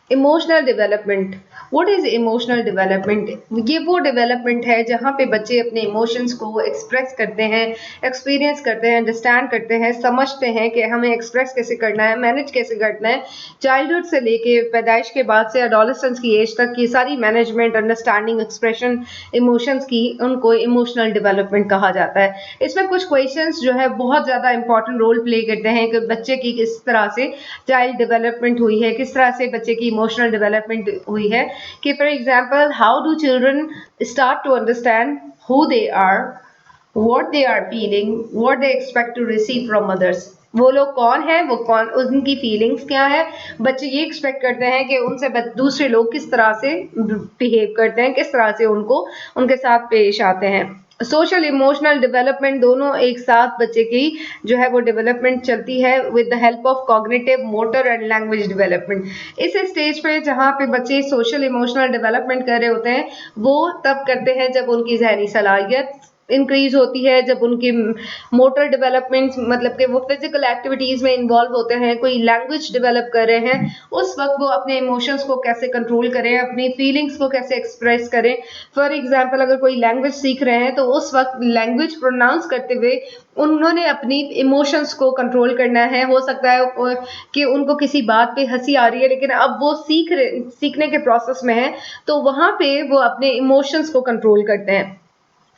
Emotional development. What is emotional development? ये वो development है जहाँ पे बच्चे अपने इमोशंस को एक्सप्रेस करते हैं, एक्सपीरियंस करते हैं, अंडरस्टैंड करते हैं, समझते हैं कि हमें एक्सप्रेस कैसे करना है, मैनेज कैसे करना है। चाइल्डहुड से लेके पैदाइश के बाद से एडोलेसेंस की एज तक की सारी मैनेजमेंट, अंडरस्टैंडिंग, एक्सप्रेशन इमोशंस की, उनको इमोशनल डेवलपमेंट कहा जाता है। इसमें कुछ क्वेश्चंस जो है बहुत ज़्यादा इंपॉर्टेंट रोल प्ले करते हैं कि बच्चे की किस तरह से चाइल्ड डेवलपमेंट हुई है, किस तरह से बच्चे की इमोशनल डेवलपमेंट हुई है। कि for example, how do children start to understand who they are, what they are feeling, what they expect to receive from others. वो लोग कौन है, वो कौन, उनकी फीलिंग्स क्या है। बच्चे ये एक्सपेक्ट करते हैं कि उनसे दूसरे लोग किस तरह से बिहेव करते हैं, किस तरह से उनको उनके साथ पेश आते हैं। सोशल इमोशनल डेवलपमेंट दोनों एक साथ बच्चे की जो है वो डेवलपमेंट चलती है with the help of cognitive, motor and language development. इस स्टेज पे जहाँ पे बच्चे सोशल इमोशनल डेवलपमेंट कर रहे होते हैं, वो तब करते हैं जब उनकी जहनी सलाहियत इंक्रीज होती है, जब उनकी मोटर डेवलपमेंट मतलब कि वो फिजिकल एक्टिविटीज में इन्वॉल्व होते हैं, कोई लैंग्वेज डेवलप कर रहे हैं, उस वक्त वो अपने इमोशंस को कैसे कंट्रोल करें, अपनी फीलिंग्स को कैसे एक्सप्रेस करें। फॉर एग्जाम्पल, अगर कोई लैंग्वेज सीख रहे हैं तो उस वक्त लैंग्वेज प्रोनाउंस करते हुए उन्होंने अपनी इमोशंस को कंट्रोल करना है। हो सकता है कि उनको किसी बात पे हंसी आ रही है, लेकिन अब वो सीखने के प्रोसेस में है, तो वहां पे वो अपने इमोशंस को कंट्रोल करते हैं।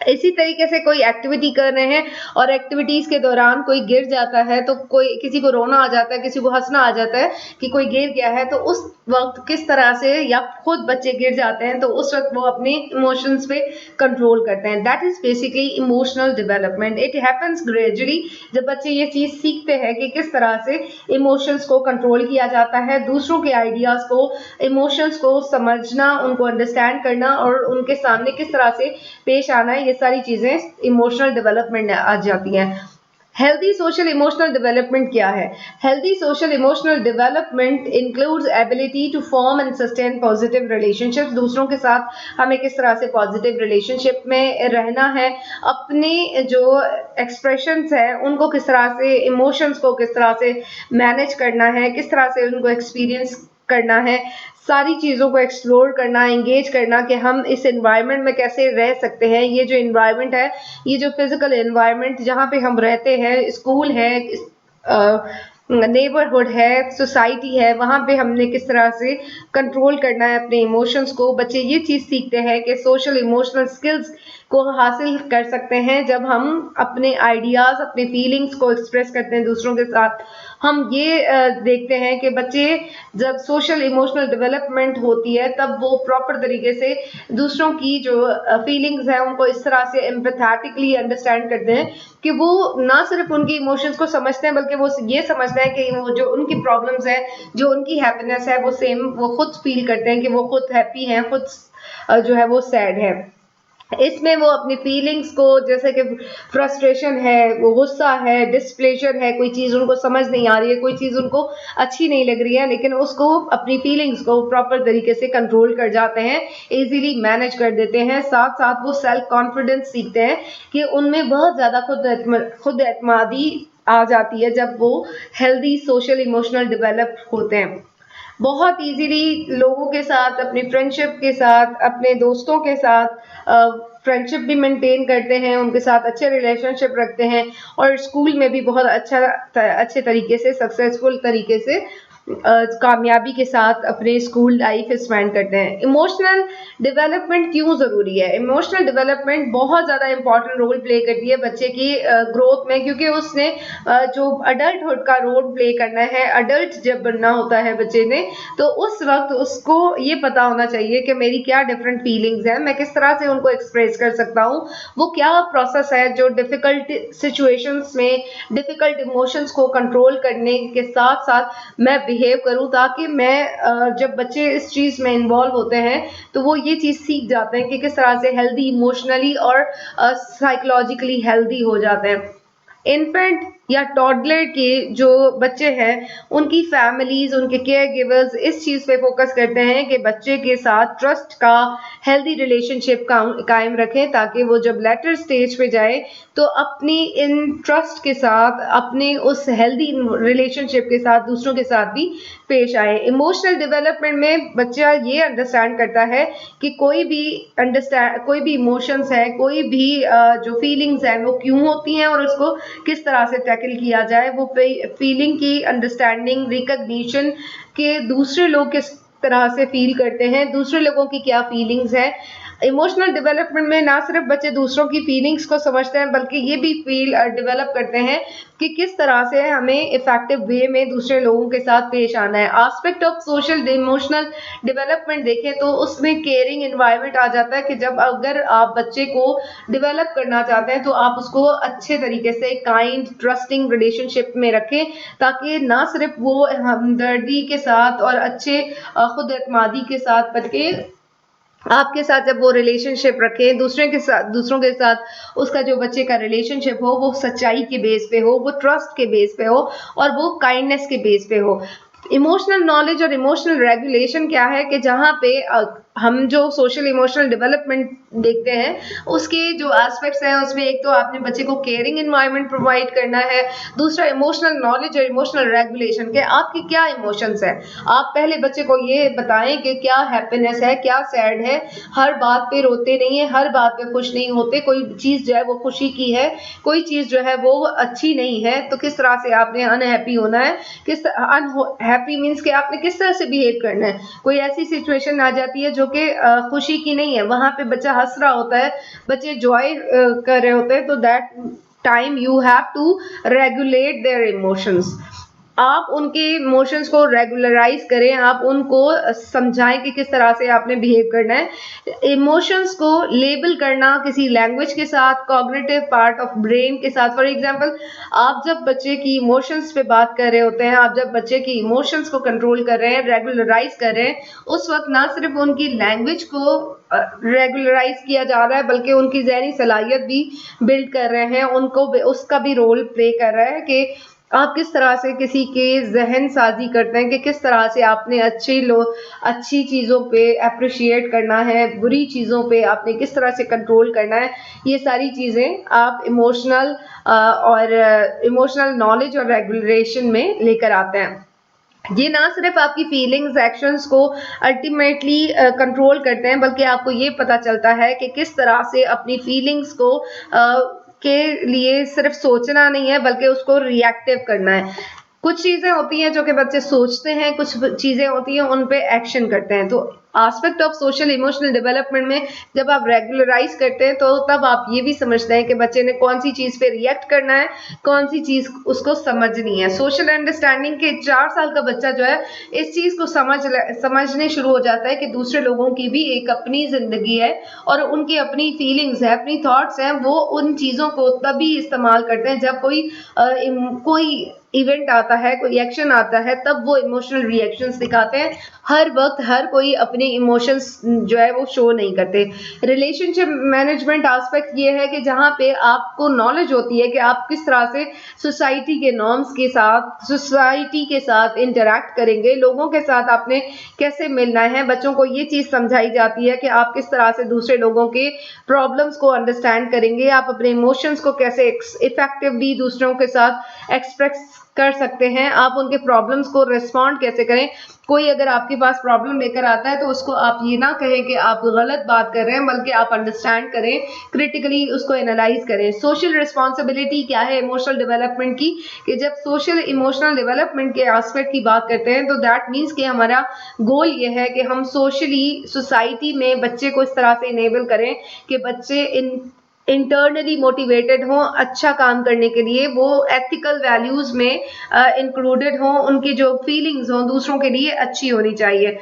इसी तरीके से कोई एक्टिविटी कर रहे हैं और एक्टिविटीज के दौरान कोई गिर जाता है, तो कोई, किसी को रोना आ जाता है, किसी को हंसना आ जाता है कि कोई गिर गया है, तो उस वक्त किस तरह से, या खुद बच्चे गिर जाते हैं तो उस वक्त वो अपने इमोशंस पे कंट्रोल करते हैं। That is basically emotional development. It happens gradually, जब बच्चे ये चीज सीखते हैं कि किस तरह से इमोशंस को कंट्रोल किया जाता है, दूसरों के आइडियाज को, इमोशंस को समझना, उनको अंडरस्टैंड करना और उनके सामने किस तरह से पेश आना है, ये सारी चीजें इमोशनल डेवलपमेंट में आ जाती हैं। हेल्दी सोशल इमोशनल डेवलपमेंट क्या है? Healthy social emotional development includes ability to form and sustain positive relationship. दूसरों के साथ हमें किस तरह से पॉजिटिव रिलेशनशिप में रहना है, अपने जो एक्सप्रेशंस है उनको किस तरह से, इमोशंस को किस तरह से मैनेज करना है, किस तरह से उनको एक्सपीरियंस करना है, सारी चीज़ों को एक्सप्लोर करना, एंगेज करना कि हम इस एनवायरनमेंट में कैसे रह सकते हैं। ये जो एनवायरनमेंट है, ये जो फिजिकल एनवायरनमेंट जहाँ पे हम रहते हैं, स्कूल है, नेबरहुड है, सोसाइटी है, वहाँ पे हमने किस तरह से कंट्रोल करना है अपने इमोशंस को। बच्चे ये चीज़ सीखते हैं कि सोशल इमोशनल स्किल्स को हासिल कर सकते हैं जब हम अपने आइडियाज़, अपने फीलिंग्स को एक्सप्रेस करते हैं दूसरों के साथ। हम ये देखते हैं कि बच्चे जब सोशल इमोशनल डेवलपमेंट होती है, तब वो प्रॉपर तरीके से दूसरों की जो फीलिंग्स हैं उनको इस तरह से एम्पैथेटिकली अंडरस्टैंड करते हैं कि वो ना सिर्फ उनकी इमोशंस को समझते हैं, बल्कि वो ये समझते हैं कि वो जो उनकी प्रॉब्लम्स है, जो उनकी हैप्पीनेस है, वो सेम वो खुद फील करते हैं कि वो खुद हैप्पी हैं, खुद जो है वो सैड है। इसमें वो अपनी फीलिंग्स को, जैसे कि फ्रस्ट्रेशन है, वो गुस्सा है, डिस्प्लेजर है, कोई चीज़ उनको समझ नहीं आ रही है, कोई चीज़ उनको अच्छी नहीं लग रही है, लेकिन उसको, अपनी फीलिंग्स को प्रॉपर तरीके से कंट्रोल कर जाते हैं, इजीली मैनेज कर देते हैं। साथ साथ वो सेल्फ कॉन्फिडेंस सीखते हैं कि उनमें बहुत ज़्यादा खुद एतमादी आ जाती है जब वो हेल्दी सोशल इमोशनल डेवलप होते हैं। बहुत इजीली लोगों के साथ, अपनी फ्रेंडशिप के साथ, अपने दोस्तों के साथ फ्रेंडशिप भी मेंटेन करते हैं, उनके साथ अच्छे रिलेशनशिप रखते हैं और स्कूल में भी बहुत अच्छे तरीके से, सक्सेसफुल तरीके से कामयाबी के साथ अपने स्कूल लाइफ स्पेंड करते हैं। इमोशनल डेवलपमेंट क्यों ज़रूरी है? इमोशनल डेवलपमेंट बहुत ज़्यादा इंपॉर्टेंट रोल प्ले करती है बच्चे की ग्रोथ में, क्योंकि उसने जो अडल्टहुड का रोल प्ले करना है, अडल्ट जब बनना होता है बच्चे ने, तो उस वक्त उसको ये पता होना चाहिए कि मेरी क्या डिफरेंट फीलिंग्स हैं, मैं किस तरह से उनको एक्सप्रेस कर सकता हूँ, वो क्या प्रोसेस है जो डिफ़िकल्ट सिचुएशंस में डिफ़िकल्ट इमोशंस को कंट्रोल करने के साथ साथ मैं बिहेव करूँ, ताकि मैं जब बच्चे इस चीज़ में इन्वॉल्व होते हैं तो वो ये चीज़ सीख जाते हैं कि किस तरह से हेल्दी इमोशनली और साइकोलॉजिकली हेल्दी हो जाते हैं। इन्फेंट या टॉडलर के जो बच्चे हैं उनकी फैमिलीज, उनके केयर गिवर्स इस चीज पे फोकस करते हैं कि बच्चे के साथ ट्रस्ट का हेल्दी रिलेशनशिप कायम रखें, ताकि वो जब लेटर स्टेज पे जाए तो अपनी इन ट्रस्ट के साथ, अपने उस हेल्दी रिलेशनशिप के साथ दूसरों के साथ भी पेश आए। इमोशनल डेवलपमेंट में बच्चा ये अंडरस्टैंड करता है कि कोई भी इमोशंस है, कोई भी जो फीलिंग्स हैं वो क्यों होती हैं और उसको किस तरह से टैकल किया जाए। वो फीलिंग की अंडरस्टैंडिंग, रिकग्निशन के दूसरे लोग किस तरह से फील करते हैं, दूसरे लोगों की क्या फीलिंग्स है। इमोशनल डेवलपमेंट में ना सिर्फ बच्चे दूसरों की फीलिंग्स को समझते हैं बल्कि ये भी फील डेवलप करते हैं कि किस तरह से हमें इफेक्टिव वे में दूसरे लोगों के साथ पेश आना है। Aspect of social emotional development देखें तो उसमें केयरिंग एनवायरनमेंट आ जाता है कि जब अगर आप बच्चे को डेवलप करना चाहते हैं तो आप उसको अच्छे तरीके से काइंड ट्रस्टिंग रिलेशनशिप में रखें, ताकि ना सिर्फ वो हमदर्दी के साथ और अच्छे खुद एतमादी के साथ बल्कि आपके साथ जब वो रिलेशनशिप रखे दूसरों के साथ उसका जो बच्चे का रिलेशनशिप हो वो सच्चाई के बेस पे हो, वो ट्रस्ट के बेस पे हो और वो काइंडनेस के बेस पे हो। इमोशनल नॉलेज और इमोशनल रेगुलेशन क्या है कि जहाँ पे हम जो सोशल इमोशनल डेवलपमेंट देखते हैं उसके जो एस्पेक्ट्स हैं उसमें एक तो आपने बच्चे को केयरिंग एनवायरनमेंट प्रोवाइड करना है, दूसरा इमोशनल नॉलेज और इमोशनल रेगुलेशन के आपके क्या इमोशंस हैं। आप पहले बच्चे को ये बताएं कि क्या हैप्पीनेस है, क्या सैड है, हर बात पे रोते नहीं है, हर बात पे खुश नहीं होते, कोई चीज़ जो है वो खुशी की है, कोई चीज़ जो है वो अच्छी नहीं है तो किस तरह से आपने अनहैप्पी होना है, किस अनहैप्पी मीन्स कि आपने किस तरह से बिहेव करना है। कोई ऐसी सिचुएशन आ जाती है जो कि खुशी की नहीं है, वहां पे बच्चा हंस रहा होता है, बच्चे जॉय कर रहे होते हैं, तो that time you have to regulate their emotions. आप उनके इमोशंस को रेगुलराइज करें, आप उनको समझाएं कि किस तरह से आपने बिहेव करना है। इमोशंस को लेबल करना किसी लैंग्वेज के साथ, कॉग्निटिव पार्ट ऑफ ब्रेन के साथ। फॉर एग्जांपल, आप जब बच्चे की इमोशंस पे बात कर रहे होते हैं, आप जब बच्चे की इमोशंस को कंट्रोल कर रहे हैं, रेगुलराइज कर रहे हैं, उस वक्त ना सिर्फ उनकी लैंग्वेज को रेगुलराइज किया जा रहा है बल्कि उनकी ज़हनी सलाहियत भी बिल्ड कर रहे हैं, उनको उसका भी रोल प्ले कर रहा है कि आप किस तरह से किसी के जहन साजी करते हैं, कि किस तरह से आपने अच्छी चीज़ों पे अप्रिशिएट करना है, बुरी चीज़ों पे आपने किस तरह से कंट्रोल करना है। ये सारी चीज़ें आप इमोशनल नॉलेज और रेगुलेशन में लेकर आते हैं। ये ना सिर्फ आपकी फीलिंग्स, एक्शंस को अल्टीमेटली कंट्रोल करते हैं बल्कि आपको ये पता चलता है कि किस तरह से अपनी फीलिंग्स को के लिए सिर्फ सोचना नहीं है बल्कि उसको रिएक्टिव करना है। कुछ चीज़ें होती हैं जो कि बच्चे सोचते हैं, कुछ चीज़ें होती हैं उन पे एक्शन करते हैं। तो aspect of social emotional development में जब आप रेगुलराइज करते हैं तो तब आप ये भी समझते हैं कि बच्चे ने कौन सी चीज़ पे रिएक्ट करना है, कौन सी चीज़ उसको समझनी है। सोशल अंडरस्टैंडिंग के 4 साल का बच्चा जो है इस चीज़ को समझने शुरू हो जाता है कि दूसरे लोगों की भी एक अपनी ज़िंदगी है और उनकी अपनी फीलिंग्स है, अपनी थॉट्स हैं। वो उन चीज़ों को तभी इस्तेमाल करते हैं जब कोई इवेंट आता है, कोई एक्शन आता है, तब वो इमोशनल रिएक्शंस दिखाते हैं। हर वक्त हर कोई अपने इमोशंस जो है वो शो नहीं करते। रिलेशनशिप मैनेजमेंट एस्पेक्ट ये है कि जहाँ पे आपको नॉलेज होती है कि आप किस तरह से सोसाइटी के नॉर्म्स के साथ, सोसाइटी के साथ इंटरैक्ट करेंगे, लोगों के साथ आपने कैसे मिलना है। बच्चों को ये चीज़ समझाई जाती है कि आप किस तरह से दूसरे लोगों के प्रॉब्लम्स को अंडरस्टैंड करेंगे, आप अपने इमोशंस को कैसे इफेक्टिवली दूसरों के साथ एक्सप्रेस कर सकते हैं, आप उनके प्रॉब्लम्स को रिस्पॉन्ड कैसे करें। कोई अगर आपके पास प्रॉब्लम लेकर आता है तो उसको आप ये ना कहें कि आप गलत बात कर रहे हैं, बल्कि आप अंडरस्टैंड करें, क्रिटिकली उसको एनालाइज करें। सोशल रिस्पॉन्सिबिलिटी क्या है इमोशनल डेवलपमेंट की, कि जब सोशल इमोशनल डेवलपमेंट के एस्पेक्ट की बात करते हैं तो दैट मीन्स कि हमारा गोल ये है कि हम सोसाइटी में बच्चे को इस तरह से इनेबल करें कि बच्चे इंटरनली मोटिवेटेड हों, अच्छा काम करने के लिए, वो एथिकल वैल्यूज में इंक्लूडेड हों, उनकी जो फीलिंग्स हों दूसरों के लिए अच्छी होनी चाहिए।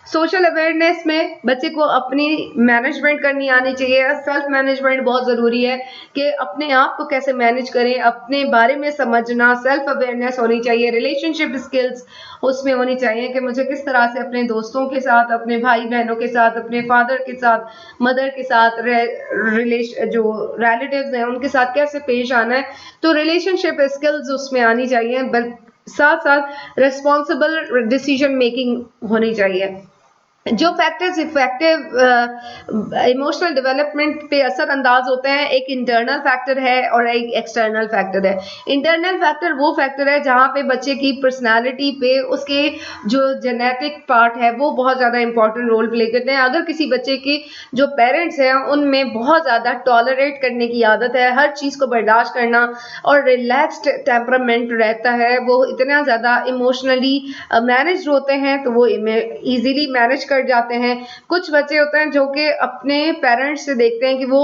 सोशल अवेयरनेस में बच्चे को अपनी मैनेजमेंट करनी आनी चाहिए। सेल्फ मैनेजमेंट बहुत ज़रूरी है कि अपने आप को कैसे मैनेज करें, अपने बारे में समझना, सेल्फ अवेयरनेस होनी चाहिए। रिलेशनशिप स्किल्स उसमें होनी चाहिए कि मुझे किस तरह से अपने दोस्तों के साथ, अपने भाई बहनों के साथ, अपने फादर के साथ, मदर के साथ, जो रिलेटिव्स हैं उनके साथ कैसे पेश आना है। तो रिलेशनशिप स्किल्स उसमें आनी चाहिए, साथ साथ रिस्पॉन्सिबल डिसीजन मेकिंग होनी चाहिए। जो फैक्टर्स इफेक्टिव इमोशनल डेवलपमेंट पे असर अंदाज होते हैं, एक इंटरनल फैक्टर है और एक एक्सटर्नल फैक्टर है। इंटरनल फैक्टर वो फैक्टर है जहाँ पे बच्चे की पर्सनालिटी पे उसके जो जेनेटिक पार्ट है वो बहुत ज़्यादा इंपॉर्टेंट रोल प्ले करते हैं। अगर किसी बच्चे के जो पेरेंट्स हैं उनमें बहुत ज़्यादा टॉलरेट करने की आदत है, हर चीज़ को बर्दाश्त करना और रिलैक्स्ड टेम्परामेंट रहता है, वो इतना ज़्यादा इमोशनली मैनेज होते हैं तो वो इजीली मैनेज कर जाते हैं। कुछ बच्चे होते हैं जो कि अपने पेरेंट्स से देखते हैं कि वो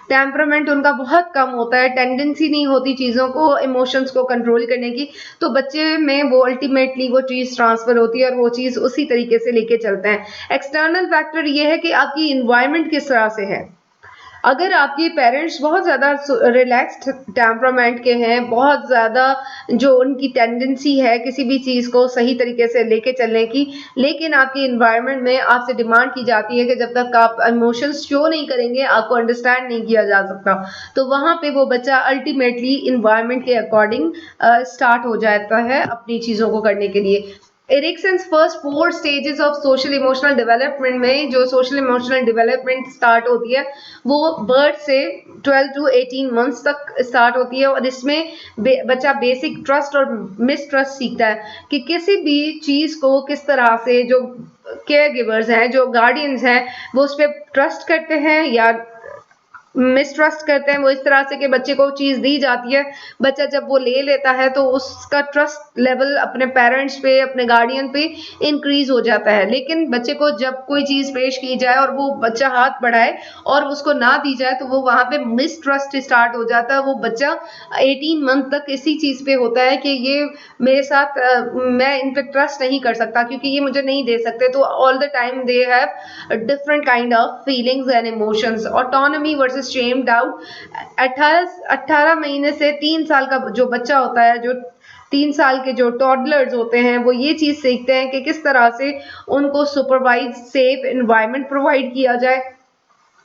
टेम्परामेंट उनका बहुत कम होता है, टेंडेंसी नहीं होती चीज़ों को, इमोशंस को कंट्रोल करने की, तो बच्चे में वो अल्टीमेटली वो चीज़ ट्रांसफर होती है और वो चीज़ उसी तरीके से लेके चलते हैं। एक्सटर्नल फैक्टर ये है कि आपकी इन्वायरमेंट किस तरह से है। अगर आपके पेरेंट्स बहुत ज़्यादा रिलैक्स्ड टेम्परामेंट के हैं, बहुत ज़्यादा जो उनकी टेंडेंसी है किसी भी चीज़ को सही तरीके से लेके चलने की, लेकिन आपकी इन्वायरमेंट में आपसे डिमांड की जाती है कि जब तक आप इमोशंस शो नहीं करेंगे आपको अंडरस्टैंड नहीं किया जा सकता, तो वहाँ पे वो बच्चा अल्टीमेटली इन्वायरमेंट के अकॉर्डिंग स्टार्ट हो जाता है अपनी चीज़ों को करने के लिए। Erikson's first 4 stages of social emotional development में जो सोशल इमोशनल डेवलपमेंट स्टार्ट होती है वो बर्थ से 12 टू 18 मंथ्स तक स्टार्ट होती है और इसमें बच्चा बेसिक ट्रस्ट और मिसट्रस्ट सीखता है कि किसी भी चीज़ को किस तरह से जो केयर गिवर्स हैं, जो गार्डियंस हैं, वो उस पर ट्रस्ट करते हैं या मिसट्रस्ट करते हैं। वो इस तरह से कि बच्चे को चीज़ दी जाती है, बच्चा जब वो ले लेता है तो उसका ट्रस्ट लेवल अपने पेरेंट्स पे, अपने गार्डियन पे इंक्रीज हो जाता है। लेकिन बच्चे को जब कोई चीज़ पेश की जाए और वो बच्चा हाथ बढ़ाए और उसको ना दी जाए तो वो वहाँ पे मिसट्रस्ट स्टार्ट हो जाता है। वो बच्चा 18 मंथ तक इसी चीज़ पे होता है कि ये मेरे साथ मैं इन पे ट्रस्ट नहीं कर सकता क्योंकि ये मुझे नहीं दे सकते। तो all the time they have different kind of feelings and emotions. Autonomy versus shame doubt. 18 महीने से 3 साल का जो बच्चा होता है, जो 3 साल के जो टॉडलर्स होते हैं, वो ये चीज़ सीखते हैं कि किस तरह से उनको सुपरवाइज सेफ एनवायरनमेंट प्रोवाइड किया जाए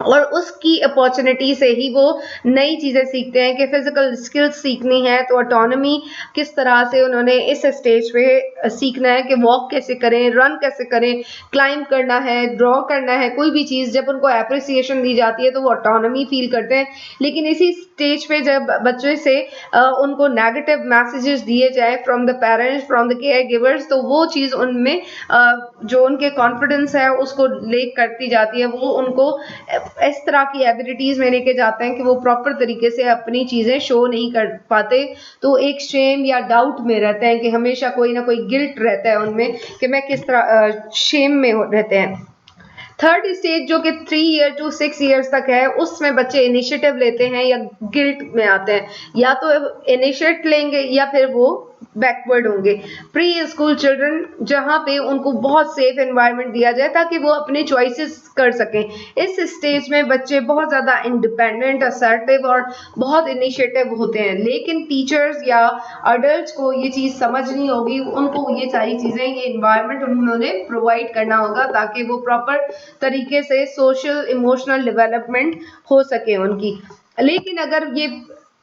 और उसकी अपॉर्चुनिटी से ही वो नई चीज़ें सीखते हैं कि फिजिकल स्किल्स सीखनी है। तो ऑटोनॉमी किस तरह से उन्होंने इस स्टेज पे सीखना है कि वॉक कैसे करें, रन कैसे करें, क्लाइंब करना है, ड्रॉ करना है, कोई भी चीज़ जब उनको एप्रिसिएशन दी जाती है तो वो ऑटोनॉमी फील करते हैं। लेकिन इसी स्टेज पे जब बच्चे से उनको नेगेटिव मैसेजेस दिए जाए from the parents, from the care givers, तो वो चीज़ उनमें जो उनके कॉन्फिडेंस है उसको ले करती जाती है। वो उनको इस तरह की एबिलिटीज में लेके जाते हैं कि वो प्रॉपर तरीके से अपनी चीज़ें शो नहीं कर पाते, तो एक शेम या डाउट में रहते हैं कि हमेशा कोई ना कोई गिल्ट रहता है उनमें कि मैं किस तरह शेम में रहते हैं। थर्ड स्टेज जो कि 3 ईयर टू 6 ईयर्स तक है, उसमें बच्चे इनिशिएटिव लेते हैं या गिल्ट में आते हैं, या तो इनिशिएट लेंगे या फिर वो बैकवर्ड होंगे। प्री स्कूल चिल्ड्रन जहाँ पे उनको बहुत सेफ एनवायरनमेंट दिया जाए ताकि वो अपने चॉइसेस कर सकें। इस स्टेज में बच्चे बहुत ज़्यादा इंडिपेंडेंट, असर्टिव और बहुत इनिशिएटिव होते हैं, लेकिन टीचर्स या अडल्ट को ये चीज़ समझनी होगी, उनको ये सारी चीज़ें, ये इन्वायरमेंट उन्होंने प्रोवाइड करना होगा ताकि वो प्रॉपर तरीके से सोशल इमोशनल डेवलपमेंट हो सके उनकी। लेकिन अगर ये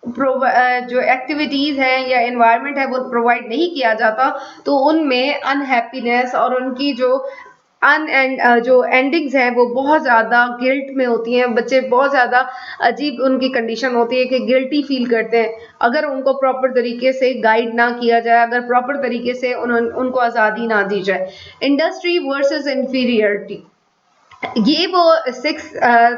जो एक्टिविटीज़ हैं या एनवायरनमेंट है वो प्रोवाइड नहीं किया जाता तो उनमें अनहैप्पीनेस और उनकी जो जो एंडिंग्स हैं वो बहुत ज़्यादा गिल्ट में होती हैं। बच्चे बहुत ज़्यादा अजीब उनकी कंडीशन होती है कि गिल्टी फील करते हैं अगर उनको प्रॉपर तरीके से गाइड ना किया जाए, अगर प्रॉपर तरीके से उनको आज़ादी ना दी जाए। इंडस्ट्री वर्सेस इंफीरियरिटी, ये वो 6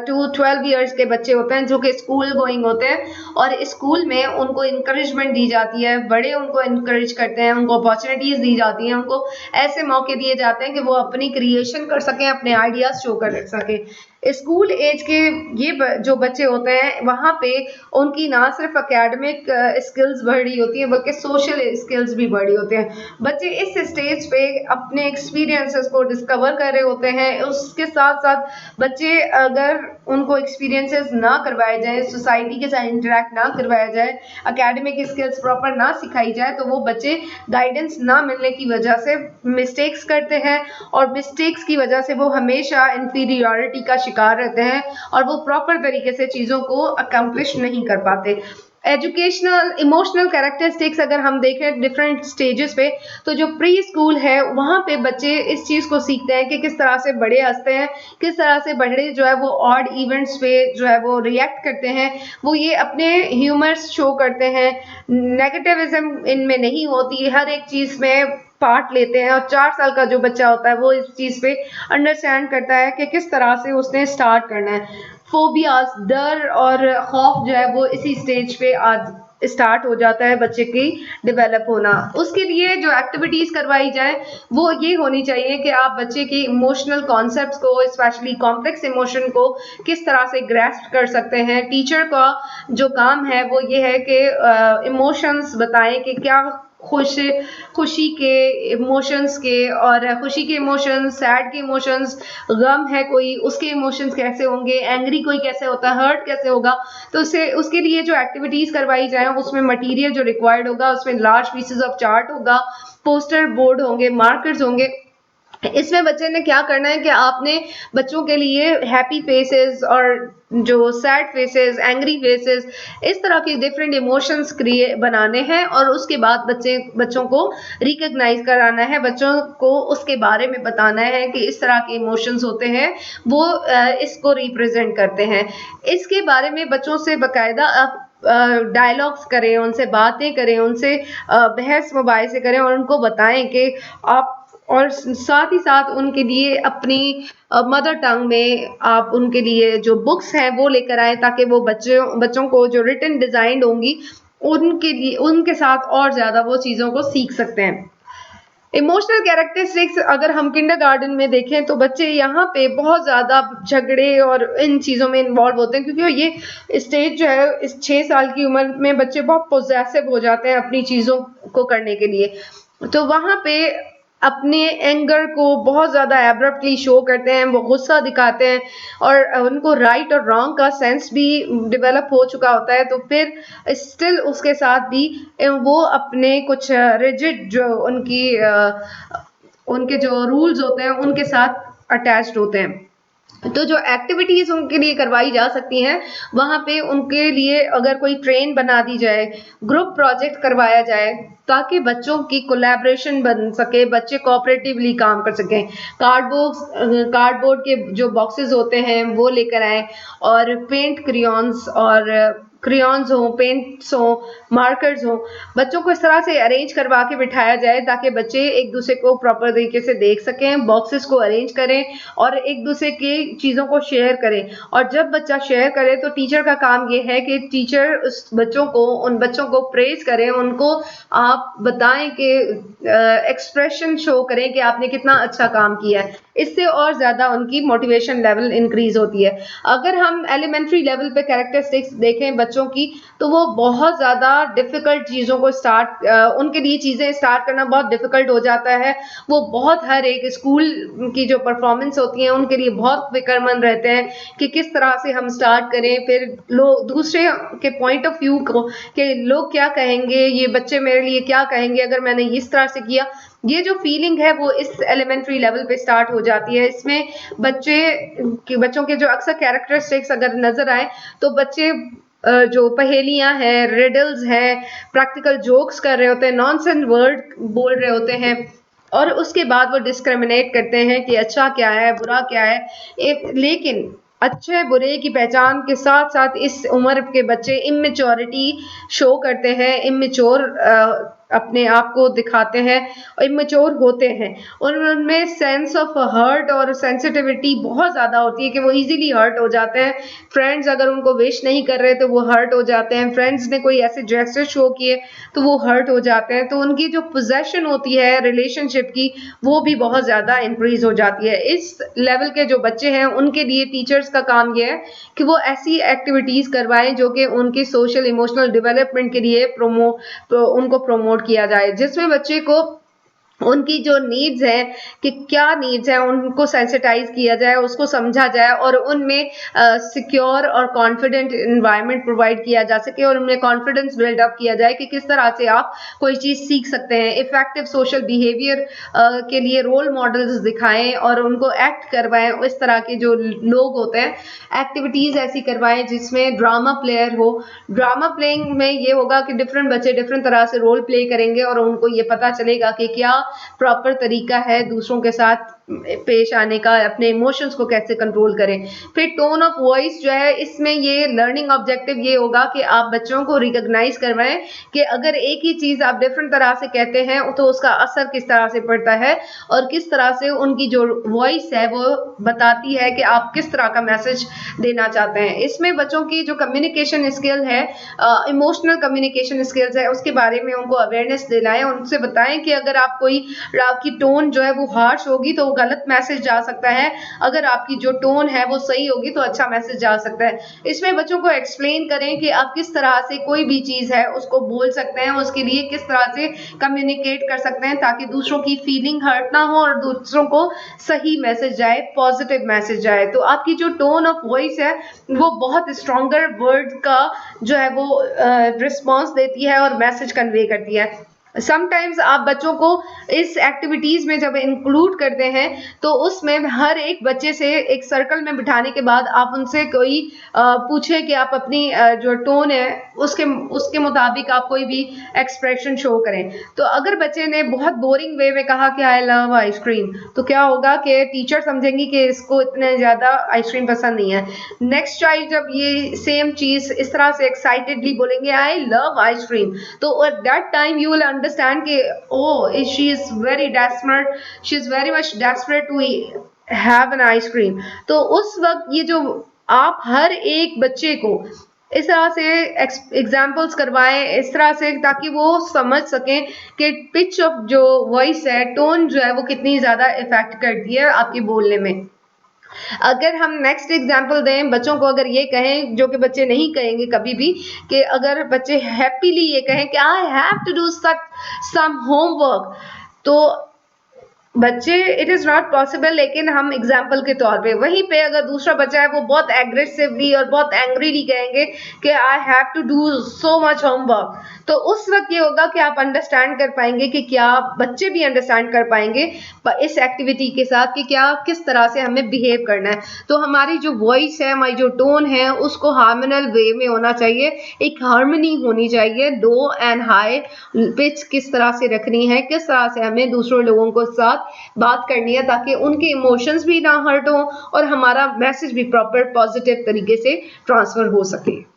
टू 12 ईयर्स के बच्चे होते हैं जो कि स्कूल गोइंग होते हैं और स्कूल में उनको इंकरेजमेंट दी जाती है, बड़े उनको इंकरेज करते हैं, उनको अपॉर्चुनिटीज़ दी जाती हैं, उनको ऐसे मौके दिए जाते हैं कि वो अपनी क्रिएशन कर सकें, अपने आइडियाज़ शो कर सकें। स्कूल एज के ये जो बच्चे होते हैं वहाँ पे उनकी ना सिर्फ एकेडमिक स्किल्स बढ़ रही होती है बल्कि सोशल स्किल्स भी बढ़ रही होते हैं। बच्चे इस स्टेज पे अपने एक्सपीरियंसेस को डिस्कवर कर रहे होते हैं। उसके साथ साथ बच्चे अगर उनको एक्सपीरियंसेस ना करवाए जाए, सोसाइटी के साथ इंटरेक्ट ना करवाया जाए, एकेडमिक स्किल्स प्रॉपर ना सिखाई जाए तो वो बच्चे गाइडेंस ना मिलने की वजह से मिस्टेक्स करते हैं और मिस्टेक्स की वजह से वो हमेशा इंफीरियॉरिटी का शिकार रहते हैं और वो प्रॉपर तरीके से चीज़ों को अकम्प्लिश नहीं कर पाते। एजुकेशनल इमोशनल कैरेक्टरिस्टिक्स अगर हम देखें डिफरेंट स्टेजेस पे, तो जो प्री स्कूल है वहाँ पे बच्चे इस चीज़ को सीखते हैं कि किस तरह से बड़े हंसते हैं, किस तरह से बड़े जो है वो ऑड इवेंट्स पे जो है वो रिएक्ट करते हैं, वो ये अपने ह्यूमर्स शो करते हैं, नेगेटिविज्म इनमें नहीं होती, हर एक चीज़ में पार्ट लेते हैं। और 4 साल का जो बच्चा होता है वो इस चीज़ पे अंडरस्टैंड करता है कि किस तरह से उसने स्टार्ट करना है। फोबियाज, डर और खौफ जो है वो इसी स्टेज पे आज स्टार्ट हो जाता है बच्चे की डेवलप होना। उसके लिए जो एक्टिविटीज करवाई जाए वो ये होनी चाहिए कि आप बच्चे के इमोशनल कॉन्सेप्ट्स को, स्पेशली कॉम्प्लेक्स इमोशन को किस तरह से ग्रैस्प कर सकते हैं। टीचर का जो काम है वो ये है कि इमोशंस बताएं कि क्या खुशी के इमोशंस के, और खुशी के इमोशंस, सैड के इमोशंस, गम है कोई उसके इमोशंस कैसे होंगे, एंग्री कोई कैसे होता है, हर्ट कैसे होगा। तो उसके लिए जो एक्टिविटीज करवाई जाए उसमें मटेरियल जो रिक्वायर्ड होगा उसमें लार्ज पीसेस ऑफ चार्ट होगा, पोस्टर बोर्ड होंगे, मार्कर्स होंगे। इसमें बच्चे ने क्या करना है कि आपने बच्चों के लिए हैप्पी फेसेस और जो सैड फेसेस, एंग्री फेसेस, इस तरह के डिफरेंट इमोशंस क्रिएट बनाने हैं और उसके बाद बच्चों को रिकॉग्नाइज कराना है, बच्चों को उसके बारे में बताना है कि इस तरह के इमोशंस होते हैं, वो इसको रिप्रेजेंट करते हैं। इसके बारे में बच्चों से बाकायदा आप डायलॉग्स करें, उनसे बातें करें, उनसे बहस मुबाहिसे करें और उनको बताएं कि आप, और साथ ही साथ उनके लिए अपनी मदर टंग में आप उनके लिए जो बुक्स हैं वो लेकर आए ताकि वो बच्चों को जो रिटन डिजाइन होंगी उनके लिए उनके साथ और ज्यादा वो चीजों को सीख सकते हैं। इमोशनल कैरेक्टरिस्टिक्स अगर हम किंडरगार्टन में देखें तो बच्चे यहाँ पे बहुत ज़्यादा झगड़े और इन चीज़ों में इन्वॉल्व होते हैं क्योंकि ये स्टेज जो है इस 6 साल की उम्र में बच्चे बहुत पोजेसिव हो जाते हैं अपनी चीज़ों को करने के लिए। तो वहाँ पे अपने एंगर को बहुत ज़्यादा एब्रप्टली शो करते हैं, वो गुस्सा दिखाते हैं और उनको राइट और रॉन्ग का सेंस भी डेवलप हो चुका होता है। तो फिर स्टिल उसके साथ भी वो अपने कुछ रिजिड जो उनके जो रूल्स होते हैं उनके साथ अटैच्ड होते हैं। तो जो एक्टिविटीज उनके लिए करवाई जा सकती हैं वहाँ पे उनके लिए अगर कोई ट्रेन बना दी जाए, ग्रुप प्रोजेक्ट करवाया जाए ताकि बच्चों की कोलैबोरेशन बन सके, बच्चे कोऑपरेटिवली काम कर सकें। कार्डबोर्ड के जो बॉक्सेस होते हैं वो लेकर आए और पेंट क्रियॉन्स हो, पेंट्स हो, मार्कर्स हो, बच्चों को इस तरह से अरेंज करवा के बिठाया जाए ताकि बच्चे एक दूसरे को प्रॉपर तरीके से देख सकें, बॉक्सेस को अरेंज करें और एक दूसरे की चीज़ों को शेयर करें। और जब बच्चा शेयर करे तो टीचर का काम ये है कि टीचर उन बच्चों को प्रेज करें, उनको आप बताएं कि एक्सप्रेशन शो करें कि आपने कितना अच्छा काम किया है। इससे और ज़्यादा उनकी मोटिवेशन लेवल इंक्रीज होती है। अगर हम एलिमेंट्री लेवल पे कैरेक्टरिस्टिक्स देखें बच्चों की तो वो बहुत ज़्यादा डिफ़िकल्ट चीज़ों को उनके लिए चीज़ें स्टार्ट करना बहुत डिफ़िकल्ट हो जाता है। वो बहुत हर एक स्कूल की जो परफॉर्मेंस होती है उनके लिए बहुत फिक्रमंद रहते हैं कि किस तरह से हम स्टार्ट करें, फिर लोग दूसरे के पॉइंट ऑफ व्यू को कि लोग क्या कहेंगे, ये बच्चे मेरे लिए क्या कहेंगे अगर मैंने इस तरह से किया। ये जो फीलिंग है वो इस एलिमेंट्री लेवल पे स्टार्ट हो जाती है। इसमें बच्चों के जो अक्सर कैरेक्टरिस्टिक्स अगर नजर आए तो बच्चे जो पहेलियां हैं, रिडल्स हैं, प्रैक्टिकल जोक्स कर रहे होते हैं, नॉनसेंस वर्ड बोल रहे होते हैं और उसके बाद वो डिस्क्रिमिनेट करते हैं कि अच्छा क्या है, बुरा क्या है। लेकिन अच्छे बुरे की पहचान के साथ साथ इस उम्र के बच्चे इमेच्योरिटी शो करते हैं, इमेच्योर अपने आप को दिखाते हैं, इमेच्योर होते हैं और उनमें सेंस ऑफ हर्ट और सेंसिटिविटी बहुत ज़्यादा होती है कि वो इजीली हर्ट हो जाते हैं। फ्रेंड्स अगर उनको विश नहीं कर रहे तो वो हर्ट हो जाते हैं, फ्रेंड्स ने कोई ऐसे जेस्चर शो किए तो वो हर्ट हो जाते हैं। तो उनकी जो पोजेशन होती है रिलेशनशिप की वो भी बहुत ज़्यादा इंक्रीज हो जाती है। इस लेवल के जो बच्चे हैं उनके लिए टीचर्स का काम ये है कि वो ऐसी एक्टिविटीज़ करवाएं जो कि उनके सोशल इमोशनल डेवलपमेंट के लिए उनको प्रमोट किया जाए, जिसमें बच्चे को उनकी जो नीड्स हैं कि क्या नीड्स हैं उनको सेंसिटाइज किया जाए, उसको समझा जाए और उनमें सिक्योर और कॉन्फिडेंट एनवायरनमेंट प्रोवाइड किया जा सके और उनमें कॉन्फिडेंस बिल्डअप किया जाए कि किस तरह से आप कोई चीज़ सीख सकते हैं। इफेक्टिव सोशल बिहेवियर के लिए रोल मॉडल्स दिखाएं और उनको एक्ट करवाएं। इस तरह के जो लोग होते हैं एक्टिविटीज़ ऐसी करवाएं जिसमें ड्रामा प्लेयर हो। ड्रामा प्लेइंग में ये होगा कि डिफरेंट बच्चे डिफरेंट तरह से रोल प्ले करेंगे और उनको ये पता चलेगा कि क्या प्रॉपर तरीका है दूसरों के साथ पेश आने का, अपने इमोशंस को कैसे कंट्रोल करें। फिर टोन ऑफ वॉइस जो है इसमें ये लर्निंग ऑब्जेक्टिव ये होगा कि आप बच्चों को रिकॉग्नाइज करवाएं कि अगर एक ही चीज़ आप डिफरेंट तरह से कहते हैं तो उसका असर किस तरह से पड़ता है और किस तरह से उनकी जो वॉइस है वो बताती है कि आप किस तरह का मैसेज देना चाहते हैं। इसमें बच्चों की जो कम्युनिकेशन स्किल है, इमोशनल कम्युनिकेशन स्किल्स है, उसके बारे में उनको अवेयरनेस दिलाएं, उनसे बताएं कि अगर आप आपकी टोन जो है वो हार्श होगी तो गलत मैसेज जा सकता है, अगर आपकी जो टोन है वो सही होगी तो अच्छा मैसेज जा सकता है। इसमें बच्चों को एक्सप्लेन करें कि आप किस तरह से कोई भी चीज़ है उसको बोल सकते हैं, उसके लिए किस तरह से कम्युनिकेट कर सकते हैं ताकि दूसरों की फीलिंग हर्ट ना हो और दूसरों को सही मैसेज जाए, पॉजिटिव मैसेज जाए। तो आपकी जो टोन ऑफ वॉइस है वो बहुत स्ट्रॉन्गर वर्ड का जो है वो रिस्पॉन्स देती है और मैसेज कन्वे करती है। समटाइम्स आप बच्चों को इस एक्टिविटीज़ में जब इंक्लूड करते हैं तो उसमें हर एक बच्चे से एक सर्कल में बिठाने के बाद आप उनसे कोई पूछे कि आप अपनी जो टोन है उसके उसके मुताबिक आप कोई भी एक्सप्रेशन शो करें। तो अगर बच्चे ने बहुत बोरिंग वे में कहा कि आई लव आइसक्रीम तो क्या होगा कि टीचर समझेंगी कि इसको इतने ज़्यादा आइसक्रीम पसंद नहीं है। नेक्स्ट चाइल्ड जब ये सेम चीज़ इस तरह से एक्साइटेडली बोलेंगे आई लव आइसक्रीम तो at that time you will understand कि oh she is very desperate, she is very much desperate to have an ice cream। तो उस वक्त ये जो आप हर एक बच्चे को इस तरह से एग्जाम्पल्स करवाएं इस तरह से ताकि वो समझ सकें कि पिच ऑफ जो वॉइस है, टोन जो है वो कितनी ज़्यादा इफेक्ट करती है आपके बोलने में। अगर हम नेक्स्ट एग्जांपल दें बच्चों को, अगर ये कहें जो कि बच्चे नहीं कहेंगे कभी भी, कि अगर बच्चे हैप्पीली ये कहें कि I have to do some homework तो बच्चे इट इज़ नॉट पॉसिबल, लेकिन हम एग्जाम्पल के तौर पे वहीं पे अगर दूसरा बच्चा है वो बहुत एग्रेसिवली और बहुत एंग्रीली कहेंगे कि I have to do so much homework तो उस वक्त ये होगा कि आप अंडरस्टैंड कर पाएंगे कि क्या बच्चे भी अंडरस्टैंड कर पाएंगे इस एक्टिविटी के साथ कि क्या किस तरह से हमें बिहेव करना है। तो हमारी जो वॉइस है, हमारी जो टोन है उसको हार्मोनल वे में होना चाहिए, एक हार्मनी होनी चाहिए, लो एंड हाई पिच किस तरह से रखनी है, किस तरह से हमें दूसरों लोगों को साथ बात करनी है ताकि उनके इमोशंस भी ना हर्ट हो और हमारा मैसेज भी प्रॉपर पॉजिटिव तरीके से ट्रांसफर हो सके।